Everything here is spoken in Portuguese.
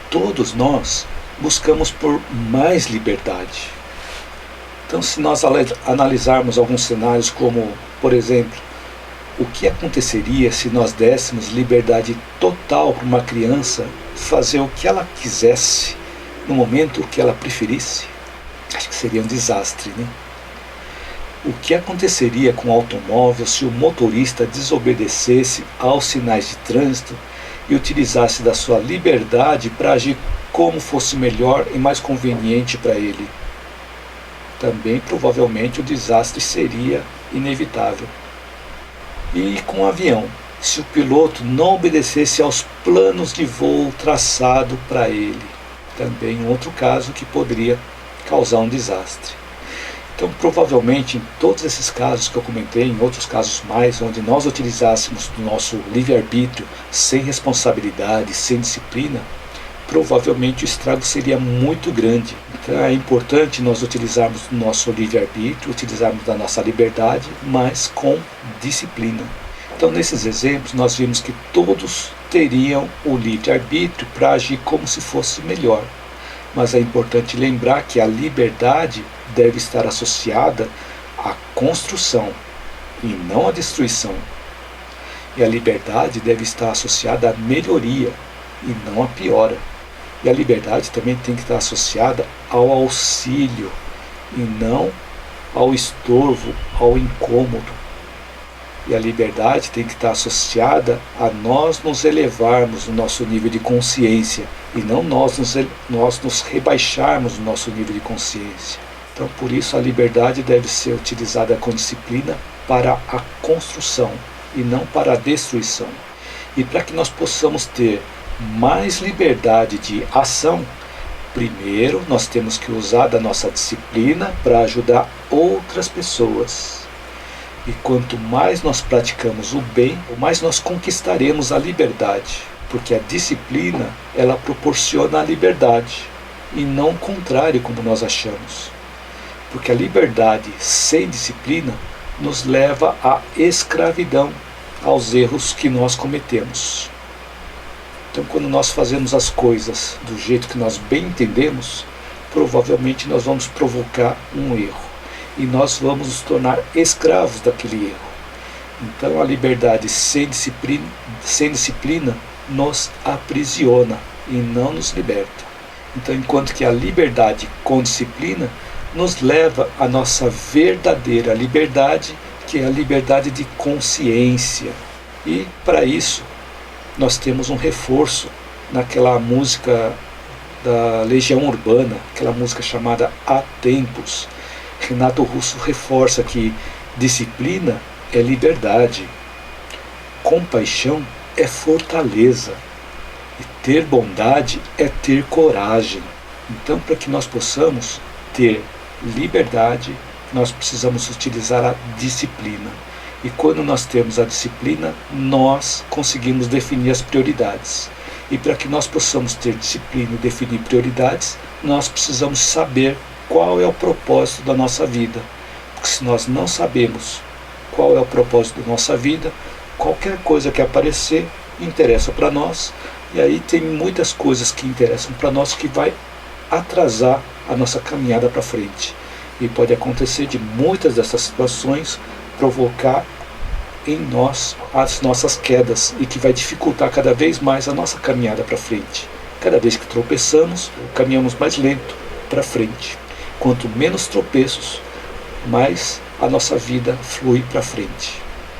todos nós buscamos por mais liberdade. Então, se nós analisarmos alguns cenários como, por exemplo, o que aconteceria se nós dessemos liberdade total para uma criança fazer o que ela quisesse, no momento que ela preferisse? Acho que seria um desastre, né? O que aconteceria com o automóvel se o motorista desobedecesse aos sinais de trânsito e utilizasse da sua liberdade para agir como fosse melhor e mais conveniente para ele? Também provavelmente o desastre seria inevitável. E com o avião, se o piloto não obedecesse aos planos de voo traçado para ele? Também outro caso que poderia causar um desastre. Então, provavelmente, em todos esses casos que eu comentei, em outros casos mais, onde nós utilizássemos do nosso livre-arbítrio sem responsabilidade, sem disciplina, provavelmente o estrago seria muito grande. Então, é importante nós utilizarmos do nosso livre-arbítrio, utilizarmos da nossa liberdade, mas com disciplina. Então, nesses exemplos, nós vimos que todos teriam o livre-arbítrio para agir como se fosse melhor. Mas é importante lembrar que a liberdade deve estar associada à construção e não à destruição. E a liberdade deve estar associada à melhoria e não à piora. E a liberdade também tem que estar associada ao auxílio e não ao estorvo, ao incômodo. E a liberdade tem que estar associada a nós nos elevarmos no nosso nível de consciência e não nós nos rebaixarmos no nosso nível de consciência. Então, por isso, a liberdade deve ser utilizada com disciplina para a construção e não para a destruição. E para que nós possamos ter mais liberdade de ação, primeiro nós temos que usar da nossa disciplina para ajudar outras pessoas. E quanto mais nós praticamos o bem, mais nós conquistaremos a liberdade. Porque a disciplina, ela proporciona a liberdade, e não o contrário como nós achamos. Porque a liberdade sem disciplina nos leva à escravidão, aos erros que nós cometemos. Então, quando nós fazemos as coisas do jeito que nós bem entendemos, provavelmente nós vamos provocar um erro. E nós vamos nos tornar escravos daquele erro. Então a liberdade sem disciplina nos aprisiona e não nos liberta. Então, enquanto que a liberdade com disciplina nos leva à nossa verdadeira liberdade, que é a liberdade de consciência. E para isso nós temos um reforço naquela música da Legião Urbana, aquela música chamada Há Tempos. Renato Russo reforça que disciplina é liberdade, compaixão é fortaleza e ter bondade é ter coragem. Então, para que nós possamos ter liberdade, nós precisamos utilizar a disciplina. E quando nós temos a disciplina, nós conseguimos definir as prioridades. E para que nós possamos ter disciplina e definir prioridades, nós precisamos saber qual é o propósito da nossa vida. Porque se nós não sabemos qual é o propósito da nossa vida, qualquer coisa que aparecer interessa para nós, e aí tem muitas coisas que interessam para nós que vai atrasar a nossa caminhada para frente. E pode acontecer de muitas dessas situações provocar em nós as nossas quedas e que vai dificultar cada vez mais a nossa caminhada para frente. Cada vez que tropeçamos, caminhamos mais lento para frente. Quanto menos tropeços, mais a nossa vida flui para frente.